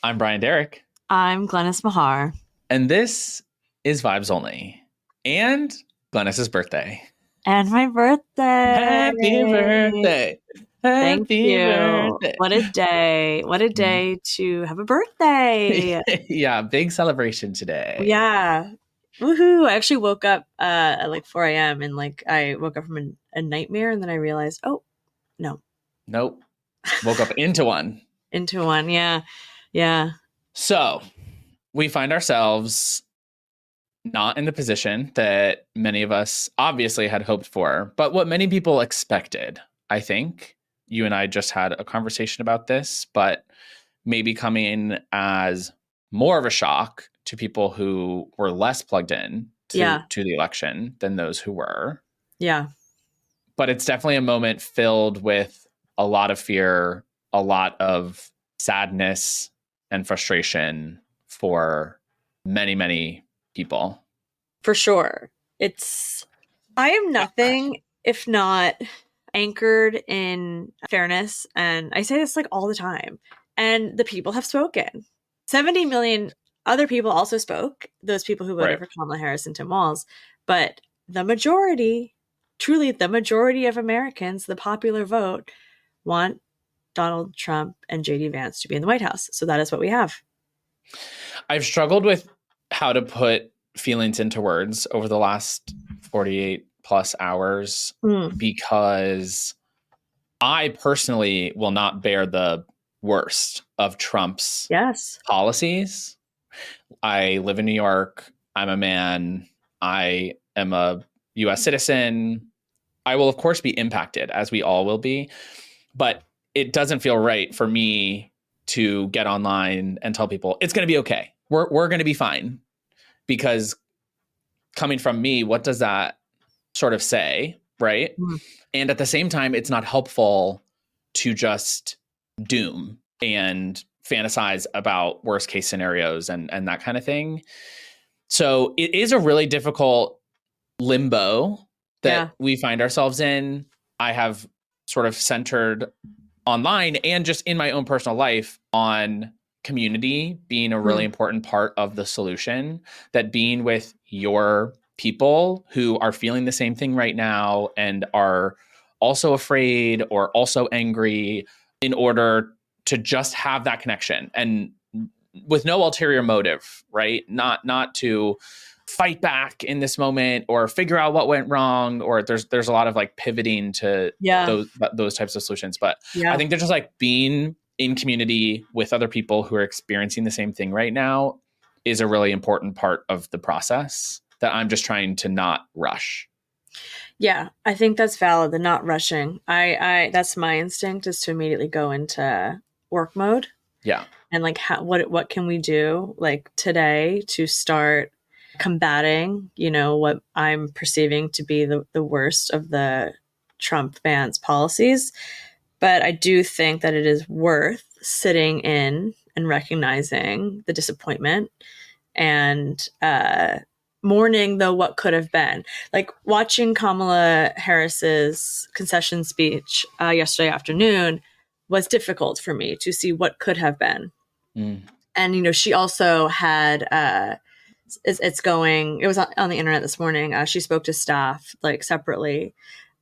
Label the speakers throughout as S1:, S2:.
S1: I'm Brian Derrick.
S2: I'm Glennis Meagher.
S1: And this is Vibes Only. And Glennis's birthday.
S2: And my birthday.
S1: Happy birthday.
S2: Thank
S1: Happy
S2: you.
S1: birthday.
S2: What a day. What a day to have a birthday.
S1: Yeah, big celebration today.
S2: Yeah. Woohoo. I actually woke up at like 4 a.m. and I woke up from a nightmare, and then I realized, oh, no.
S1: Nope. Woke up into one.
S2: Into one. Yeah. Yeah.
S1: So we find ourselves not in the position that many of us obviously had hoped for, but what many people expected. I think you and I just had a conversation about this, but maybe coming as more of a shock to people who were less plugged in to the election than those who were.
S2: Yeah.
S1: But it's definitely a moment filled with a lot of fear, a lot of sadness and frustration for many, many people.
S2: For sure. I am nothing if not anchored in fairness. And I say this all the time. And the people have spoken. 70 million other people also spoke, those people who voted for Kamala Harris and Tim Walz. But the majority, truly the majority of Americans, the popular vote, want Donald Trump and J.D. Vance to be in the White House. So that is what we have.
S1: I've struggled with how to put feelings into words over the last 48 plus hours because I personally will not bear the worst of Trump's policies. I live in New York. I'm a man. I am a US citizen. I will, of course, be impacted, as we all will be. But it doesn't feel right for me to get online and tell people it's going to be okay. We're going to be fine. Because coming from me, what does that sort of say, right? And at the same time, it's not helpful to just doom and fantasize about worst case scenarios and that kind of thing. So it is a really difficult limbo that we find ourselves in. I have sort of centered online and just in my own personal life on community being a really important part of the solution, that being with your people who are feeling the same thing right now and are also afraid or also angry, in order to just have that connection and with no ulterior motive, right? Not to fight back in this moment or figure out what went wrong, or there's a lot of pivoting to those types of solutions. But I think they're just being in community with other people who are experiencing the same thing right now is a really important part of the process that I'm just trying to not rush.
S2: Yeah, I think that's valid, the not rushing. I that's my instinct, is to immediately go into work mode.
S1: Yeah.
S2: And what can we do today to start combating, what I'm perceiving to be the worst of the Trump Vance policies. But I do think that it is worth sitting in and recognizing the disappointment and mourning what could have been. Watching Kamala Harris's concession speech yesterday afternoon was difficult for me to see what could have been. And, she also had, it was on the internet this morning. She spoke to staff separately.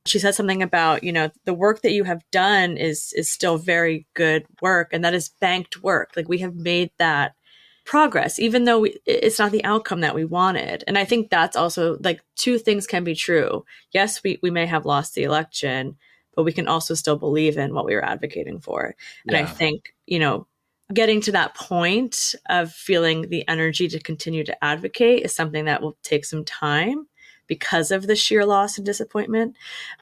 S2: She said something about, the work that you have done is still very good work. And that is banked work. We have made that progress, even though it's not the outcome that we wanted. And I think that's also two things can be true. Yes, we may have lost the election, but we can also still believe in what we were advocating for. And I think, getting to that point of feeling the energy to continue to advocate is something that will take some time because of the sheer loss and disappointment.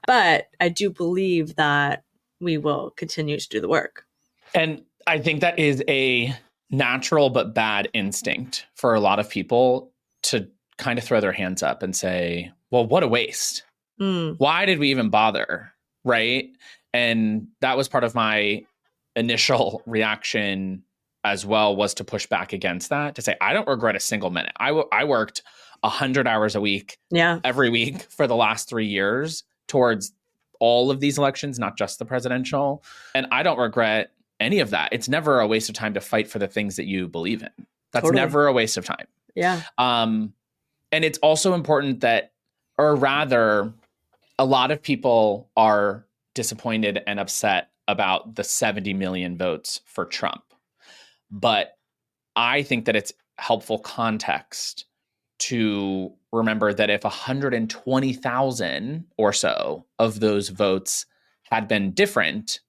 S2: But I do believe that we will continue to do the work.
S1: And I think that is a natural but bad instinct for a lot of people to kind of throw their hands up and say, well, what a waste. Why did we even bother? Right. And that was part of my initial reaction as well, was to push back against that, to say, I don't regret a single minute. I worked 100 hours a week, every week for the last 3 years towards all of these elections, not just the presidential. And I don't regret any of that. It's never a waste of time to fight for the things that you believe in. That's
S2: Totally.
S1: never a waste of time.
S2: Yeah.
S1: And it's also important that, or rather, a lot of people are disappointed and upset about the 70 million votes for Trump. But I think that it's helpful context to remember that if 120,000 or so of those votes had been different,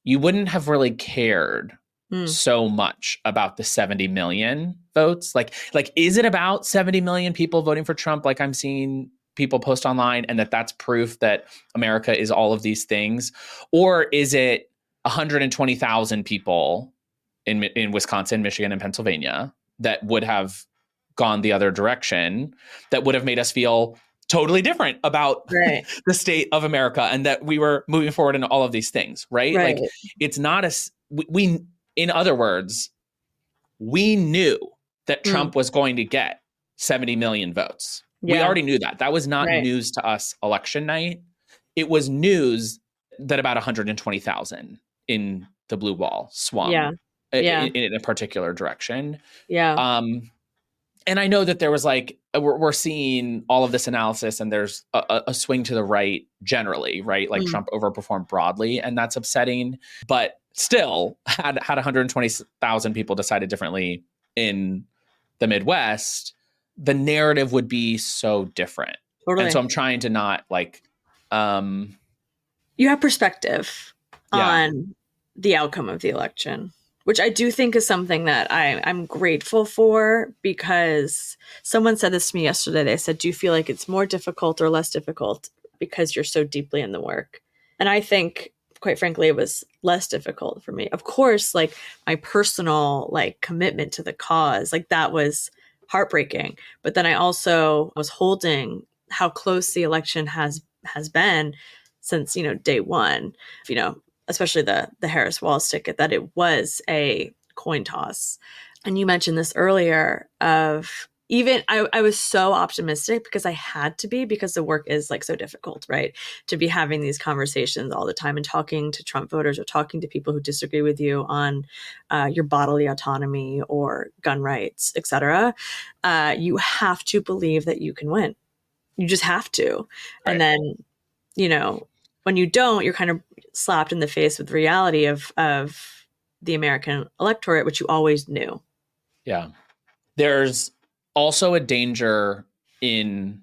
S1: you wouldn't have really cared so much about the 70 million votes. Like, is it about 70 million people voting for Trump? Like I'm seeing people post online, and that's proof that America is all of these things? Or is it 120,000 people in Wisconsin, Michigan, and Pennsylvania that would have gone the other direction, that would have made us feel totally different about the state of America, and that we were moving forward in all of these things, right? Like it's not we in other words, we knew that Trump was going to get 70 million votes. Yeah. We already knew that. That was not news to us election night. It was news that about 120,000 in the blue wall swung in a particular direction.
S2: Yeah.
S1: And I know that there was like, we're seeing all of this analysis, and there's a swing to the right generally, right? Like Trump overperformed broadly, and that's upsetting. But still, had 120,000 people decided differently in the Midwest, the narrative would be so different. Totally. And so I'm trying to not like...
S2: you have perspective on the outcome of the election, which I do think is something that I'm grateful for, because someone said this to me yesterday. They said, do you feel like it's more difficult or less difficult because you're so deeply in the work? And I think, quite frankly, it was less difficult for me. Of course, like my personal like commitment to the cause, like that was heartbreaking. But then I also was holding how close the election has been since, day one, especially the Harris-Walz ticket, that it was a coin toss. And you mentioned this earlier of even, I was so optimistic because I had to be, because the work is like so difficult, right? To be having these conversations all the time and talking to Trump voters or talking to people who disagree with you on your bodily autonomy or gun rights, et cetera. You have to believe that you can win. You just have to. Right. And then, when you don't, you're kind of slapped in the face with the reality of the American electorate, which you always knew.
S1: Yeah. There's also a danger in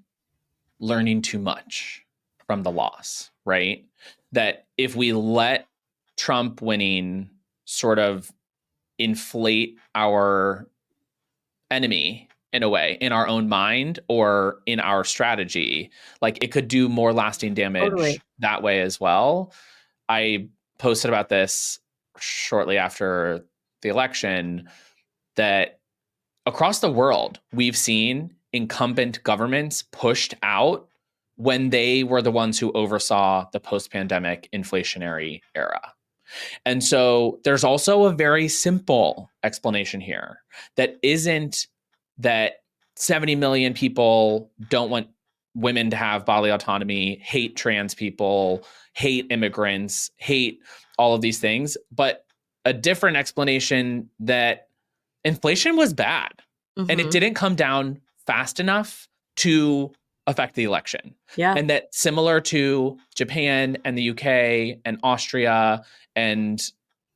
S1: learning too much from the loss, right? That if we let Trump winning sort of inflate our enemy in a way, in our own mind or in our strategy, like it could do more lasting damage that way as well. I posted about this shortly after the election, that across the world, we've seen incumbent governments pushed out when they were the ones who oversaw the post-pandemic inflationary era. And so there's also a very simple explanation here that isn't that 70 million people don't want women to have bodily autonomy, hate trans people, hate immigrants, hate all of these things, but a different explanation that inflation was bad and it didn't come down fast enough to affect the election.
S2: Yeah.
S1: And that similar to Japan and the UK and Austria and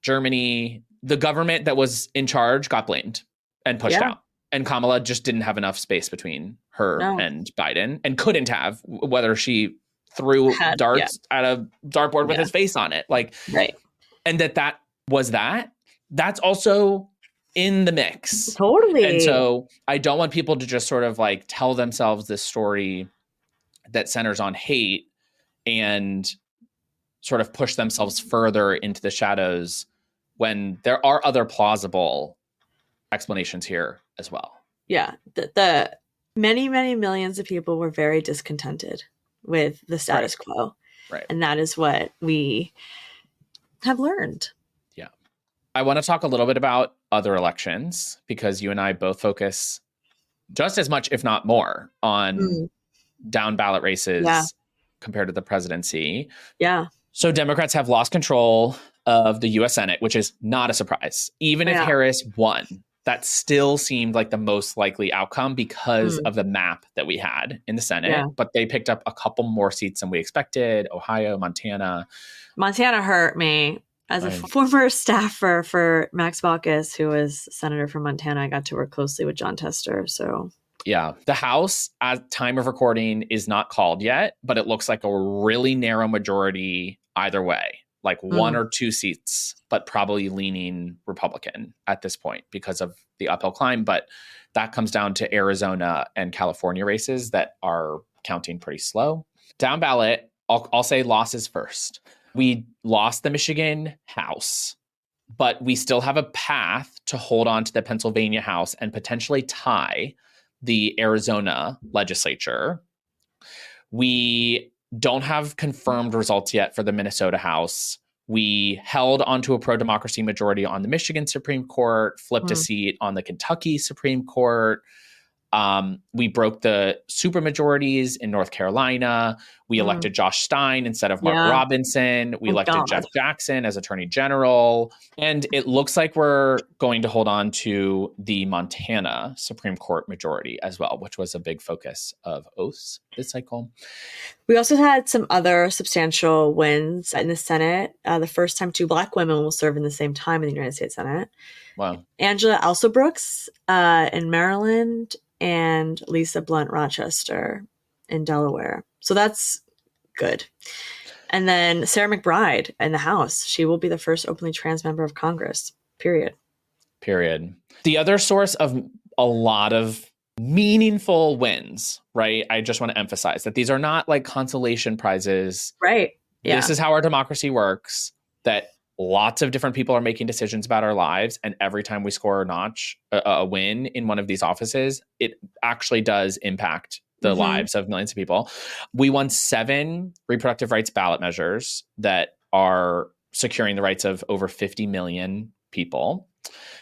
S1: Germany, the government that was in charge got blamed and pushed out. And Kamala just didn't have enough space between her and Biden, and couldn't have, whether she threw darts at a dartboard with his face on it. Like, and that was that's also in the mix.
S2: Totally.
S1: And so I don't want people to just sort of like tell themselves this story that centers on hate and sort of push themselves further into the shadows when there are other plausible explanations here as well.
S2: Yeah. The many, many millions of people were very discontented with the status quo.
S1: Right.
S2: And that is what we have learned.
S1: Yeah. I want to talk a little bit about other elections, because you and I both focus just as much, if not more, on down ballot races compared to the presidency.
S2: Yeah.
S1: So Democrats have lost control of the US Senate, which is not a surprise. Even if Harris won, that still seemed like the most likely outcome because of the map that we had in the Senate. Yeah. But they picked up a couple more seats than we expected. Ohio, Montana.
S2: Montana hurt me. As a former staffer for Max Baucus, who was senator from Montana, I got to work closely with John Tester. So
S1: yeah, the House at time of recording is not called yet, but it looks like a really narrow majority either way, like one or two seats, but probably leaning Republican at this point because of the uphill climb. But that comes down to Arizona and California races that are counting pretty slow. Down ballot, I'll say losses first. We lost the Michigan House, but we still have a path to hold on to the Pennsylvania House and potentially tie the Arizona legislature. We don't have confirmed results yet for the Minnesota House. We held onto a pro-democracy majority on the Michigan Supreme Court, flipped a seat on the Kentucky Supreme Court. We broke the supermajorities in North Carolina. We elected Josh Stein instead of Mark Robinson. We elected Jeff Jackson as Attorney General. And it looks like we're going to hold on to the Montana Supreme Court majority as well, which was a big focus of oaths this cycle.
S2: We also had some other substantial wins in the Senate. The first time 2 Black women will serve in the same time in the United States Senate.
S1: Wow.
S2: Angela Alsobrooks in Maryland and Lisa Blunt Rochester in Delaware. So that's good. And then Sarah McBride in the House. She will be the first openly trans member of Congress, period.
S1: The other source of a lot of meaningful wins, right? I just want to emphasize that these are not like consolation prizes.
S2: Right. Yeah.
S1: This is how our democracy works, that lots of different people are making decisions about our lives. And every time we score a win in one of these offices, it actually does impact the lives of millions of people. We won 7 reproductive rights ballot measures that are securing the rights of over 50 million people.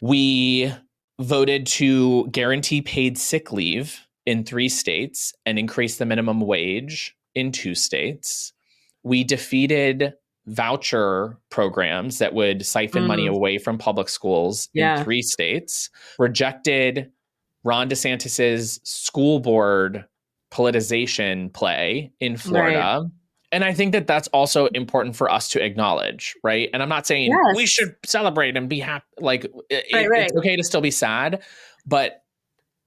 S1: We voted to guarantee paid sick leave in 3 states and increase the minimum wage in 2 states. We defeated voucher programs that would siphon money away from public schools in 3 states, rejected Ron DeSantis's school board politicization play in Florida. Right. And I think that that's also important for us to acknowledge, right? And I'm not saying we should celebrate and be happy. Like it's okay to still be sad, but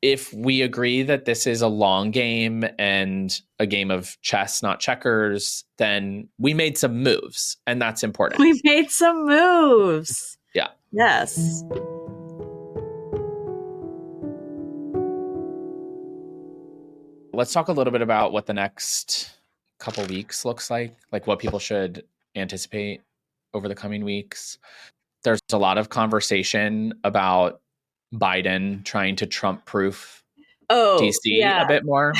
S1: if we agree that this is a long game and a game of chess, not checkers, then we made some moves, and that's important.
S2: We made some moves.
S1: Yeah.
S2: Yes.
S1: Let's talk a little bit about what the next couple weeks looks like what people should anticipate over the coming weeks. There's a lot of conversation about Biden trying to Trump-proof DC a bit more.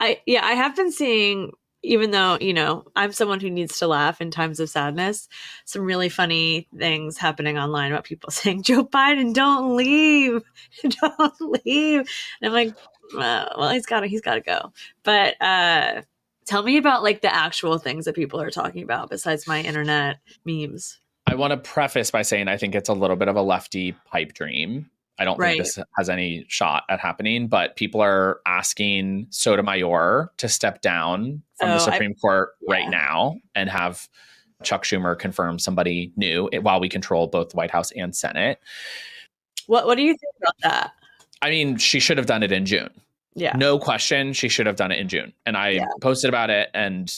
S2: I have been seeing, even though, I'm someone who needs to laugh in times of sadness, some really funny things happening online about people saying, Joe Biden, don't leave. Don't leave. And I'm like, well, he's got to go. But tell me about the actual things that people are talking about besides my internet memes.
S1: I want to preface by saying I think it's a little bit of a lefty pipe dream. I don't think this has any shot at happening, but people are asking Sotomayor to step down from the Supreme Court right now and have Chuck Schumer confirm somebody new while we control both the White House and Senate.
S2: What do you think about that?
S1: I mean, she should have done it in June.
S2: Yeah.
S1: No question, she should have done it in June. And I posted about it, and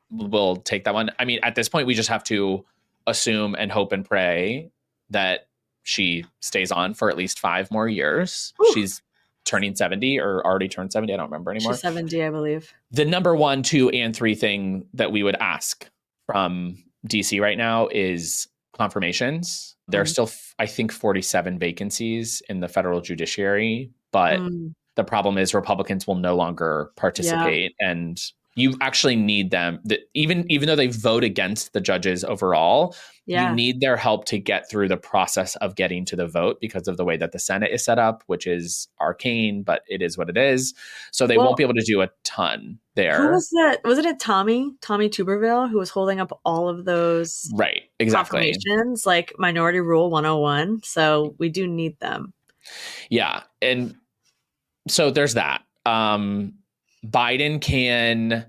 S1: we'll take that one. I mean, at this point, we just have to assume and hope and pray that she stays on for at least 5 more years. Ooh. She's turning 70 or already turned 70. I don't remember anymore.
S2: She's 70, I believe.
S1: The number 1, 2, and 3 thing that we would ask from DC right now is confirmations. There are still, I think, 47 vacancies in the federal judiciary, but the problem is Republicans will no longer participate, and you actually need them. Even though they vote against the judges overall, You need their help to get through the process of getting to the vote because of the way that the Senate is set up, which is arcane, but it is what it is. So they won't be able to do a ton there.
S2: Who was that? Wasn't it Tommy Tuberville, who was holding up all of those confirmations, like Minority Rule 101? So we do need them.
S1: Yeah. And so there's that. Biden can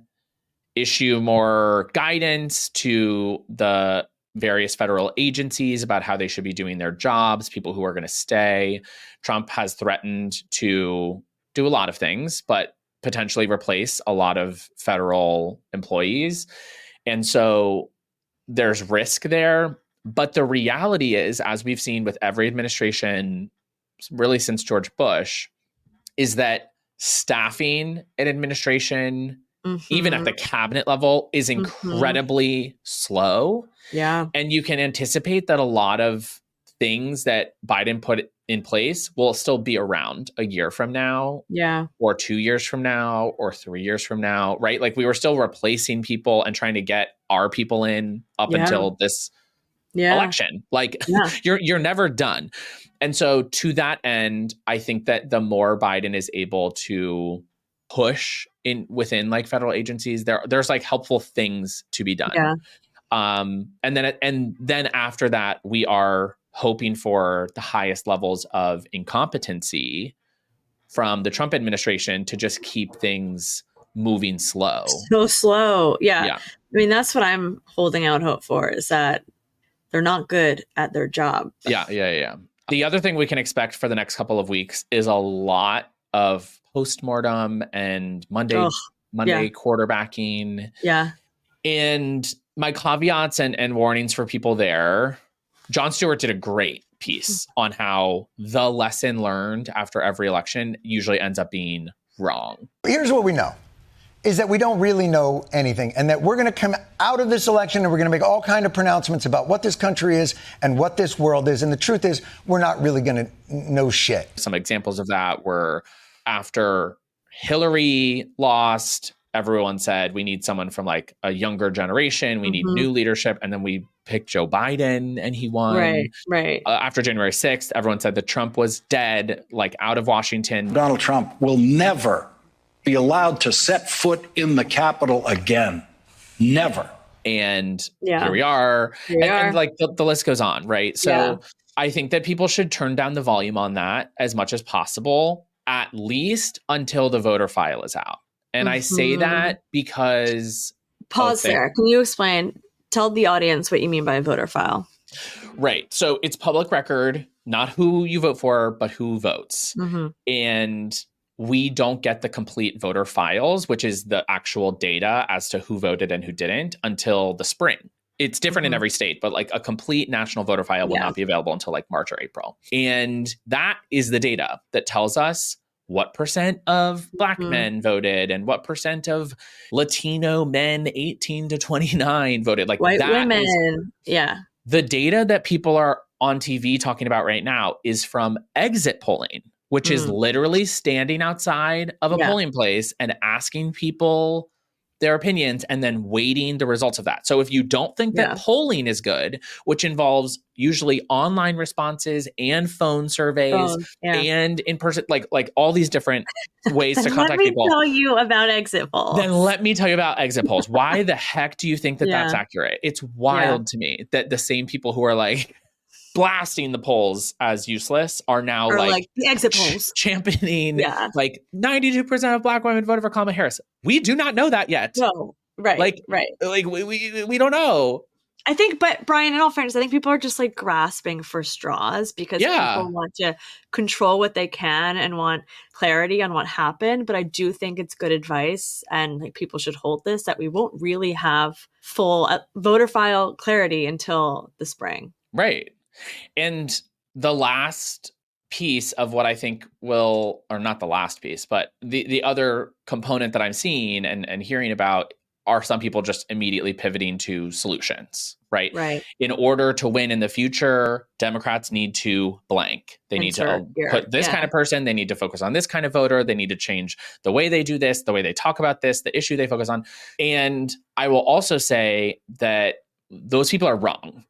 S1: issue more guidance to the various federal agencies about how they should be doing their jobs, people who are going to stay. Trump has threatened to do a lot of things, but potentially replace a lot of federal employees. And so there's risk there. But the reality is, as we've seen with every administration, really since George Bush, is that staffing an administration, even at the cabinet level, is incredibly slow.
S2: Yeah.
S1: And you can anticipate that a lot of things that Biden put in place will still be around a year from now.
S2: Yeah.
S1: Or 2 years from now, or 3 years from now, right? Like we were still replacing people and trying to get our people in up until this election. Like you're never done. And so to that end, I think that the more Biden is able to push in within like federal agencies, there's like helpful things to be done.
S2: Yeah.
S1: And then after that, we are hoping for the highest levels of incompetency from the Trump administration to just keep things moving slow.
S2: So slow. Yeah. I mean, that's what I'm holding out hope for, is that they're not good at their job.
S1: Yeah. The other thing we can expect for the next couple of weeks is a lot of postmortem and Monday quarterbacking.
S2: Yeah.
S1: And my caveats and warnings for people there, Jon Stewart did a great piece on how the lesson learned after every election usually ends up being wrong.
S3: Here's what we know, is that we don't really know anything, and that we're going to come out of this election and we're going to make all kinds of pronouncements about what this country is and what this world is. And the truth is, we're not really going to know shit.
S1: Some examples of that were after Hillary lost, everyone said, we need someone from like a younger generation. We need new leadership. And then we picked Joe Biden and he won.
S2: Right.
S1: After January 6th, everyone said that Trump was dead, like out of Washington.
S4: Donald Trump will never be allowed to set foot in the Capitol again. Never.
S1: And here we are. And like the list goes on, right? So I think that people should turn down the volume on that as much as possible, at least until the voter file is out. And I say that because...
S2: Pause there. Can you explain? Tell the audience what you mean by a voter file.
S1: Right. So it's public record, not who you vote for, but who votes. And we don't get the complete voter files, which is the actual data as to who voted and who didn't, until the spring. It's different in every state, but like a complete national voter file will not be available until like March or April. And that is the data that tells us what percent of Black men voted and what percent of Latino men 18 to 29 voted. Like
S2: white
S1: that
S2: women.
S1: The data that people are on TV talking about right now is from exit polling, which is literally standing outside of a polling place and asking people their opinions and then waiting the results of that. So if you don't think that polling is good, which involves usually online responses and phone surveys and in person, like all these different ways to contact people.
S2: Let me tell you about exit polls.
S1: Then let me tell you about exit polls. Why the heck do you think that that's accurate? It's wild to me that the same people who are like blasting the polls as useless are now like
S2: the exit polls
S1: championing like 92% of Black women voted for Kamala Harris. We do not know that yet.
S2: No, right.
S1: Like we don't know.
S2: I think, but Brian, in all fairness, I think people are just like grasping for straws because people want to control what they can and want clarity on what happened. But I do think it's good advice, and like people should hold this, that we won't really have full voter file clarity until the spring.
S1: Right. And the last piece of what I think will, or not the last piece, but the other component that I'm seeing and hearing about are some people just immediately pivoting to solutions, right?
S2: Right.
S1: In order to win in the future, Democrats need to blank. They need to put this kind of person. They need to focus on this kind of voter. They need to change the way they do this, the way they talk about this, the issue they focus on. And I will also say that those people are wrong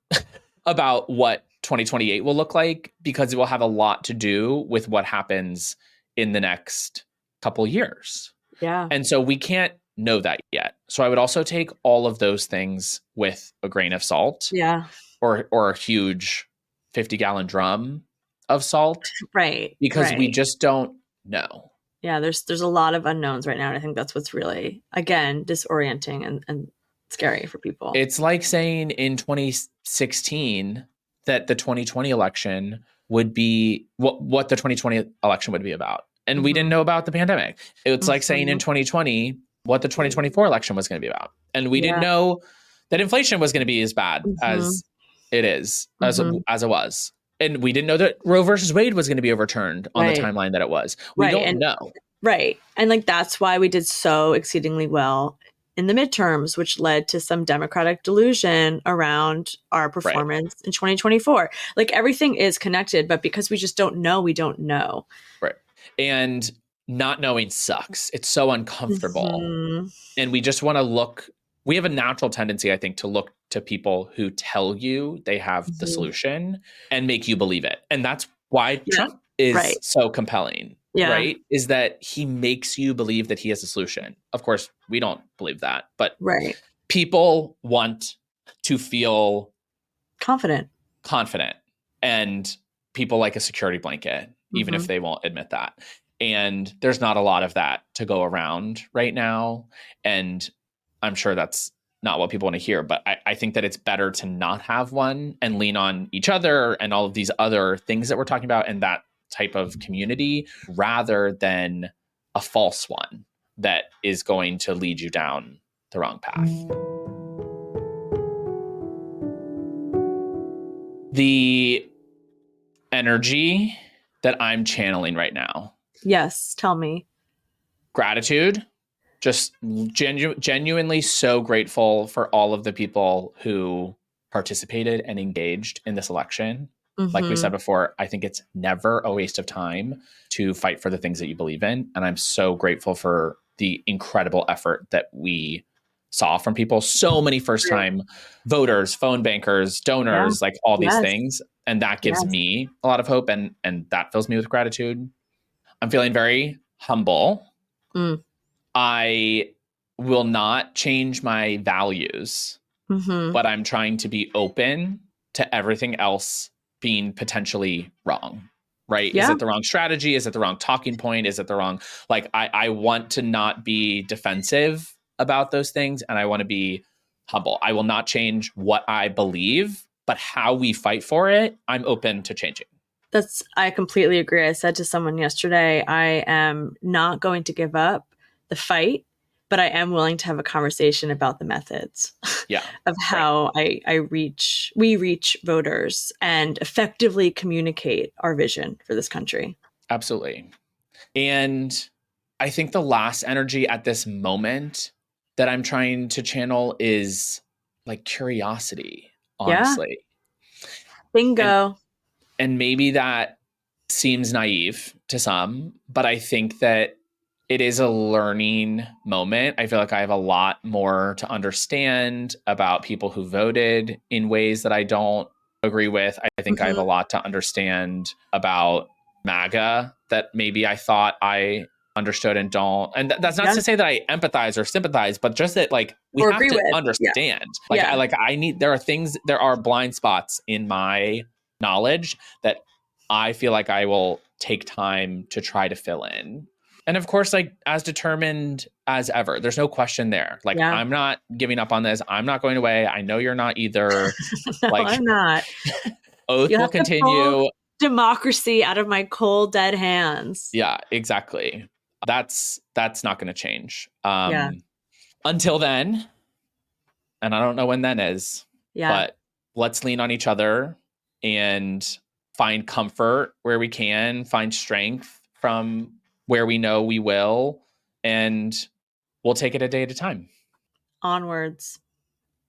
S1: about what 2028 will look like, because it will have a lot to do with what happens in the next couple years.
S2: Yeah.
S1: And so we can't know that yet. So I would also take all of those things with a grain of salt.
S2: Yeah.
S1: Or a huge 50-gallon drum of salt.
S2: Right.
S1: Because we just don't know.
S2: Yeah, there's a lot of unknowns right now. And I think that's what's really, again, disorienting and scary for people.
S1: It's like saying in 2016 that the 2020 election would be what the 2020 election would be about. And we didn't know about the pandemic. It's like saying in 2020 what the 2024 election was going to be about. And we didn't know that inflation was going to be as bad as it is, as it was. And we didn't know that Roe versus Wade was going to be overturned on the timeline that it was. We don't know.
S2: Right. And like, that's why we did so exceedingly well in the midterms, which led to some Democratic delusion around our performance in 2024. Like, everything is connected, but because we just don't know, we don't know.
S1: Right. And not knowing sucks. It's so uncomfortable. And we just want to look. We have a natural tendency, I think, to look to people who tell you they have the solution and make you believe it. And that's why Trump is so compelling, right? Is that he makes you believe that he has a solution. Of course, we don't believe that, but people want to feel confident. And people like a security blanket, even if they won't admit that. And there's not a lot of that to go around right now. And I'm sure that's not what people want to hear, but I think that it's better to not have one and lean on each other and all of these other things that we're talking about and that type of community, rather than a false one that is going to lead you down the wrong path. The energy that I'm channeling right now.
S2: Yes, tell me.
S1: Gratitude. Just genuinely so grateful for all of the people who participated and engaged in this election. Like we said before, I think it's never a waste of time to fight for the things that you believe in. And I'm so grateful for the incredible effort that we saw from people. So many first-time voters, phone bankers, donors, like all these things. And that gives me a lot of hope, and that fills me with gratitude. I'm feeling very humble. I will not change my values, but I'm trying to be open to everything else being potentially wrong, right? Is it the wrong strategy? Is it the wrong talking point? Is it the wrong, like, I want to not be defensive about those things, and I want to be humble. I will not change what I believe, but how we fight for it, I'm open to changing.
S2: I completely agree. I said to someone yesterday, I am not going to give up the fight, but I am willing to have a conversation about the methods of how we reach voters and effectively communicate our vision for this country.
S1: Absolutely. And I think the last energy at this moment that I'm trying to channel is like curiosity, honestly.
S2: Bingo.
S1: And maybe that seems naive to some, but I think that it is a learning moment. I feel like I have a lot more to understand about people who voted in ways that I don't agree with. I think I have a lot to understand about MAGA that maybe I thought I understood and don't. And that's not to say that I empathize or sympathize, but just that, like, we have to understand. There are blind spots in my knowledge that I feel like I will take time to try to fill in. And of course, like, as determined as ever, there's no question there. Like, I'm not giving up on this. I'm not going away. I know you're not either.
S2: No, I'm not.
S1: Oath will continue.
S2: Democracy out of my cold, dead hands.
S1: Yeah, exactly. That's not going to change. Until then, and I don't know when then is, but let's lean on each other and find comfort where we can, find strength from where we know we will, and we'll take it a day at a time.
S2: Onwards.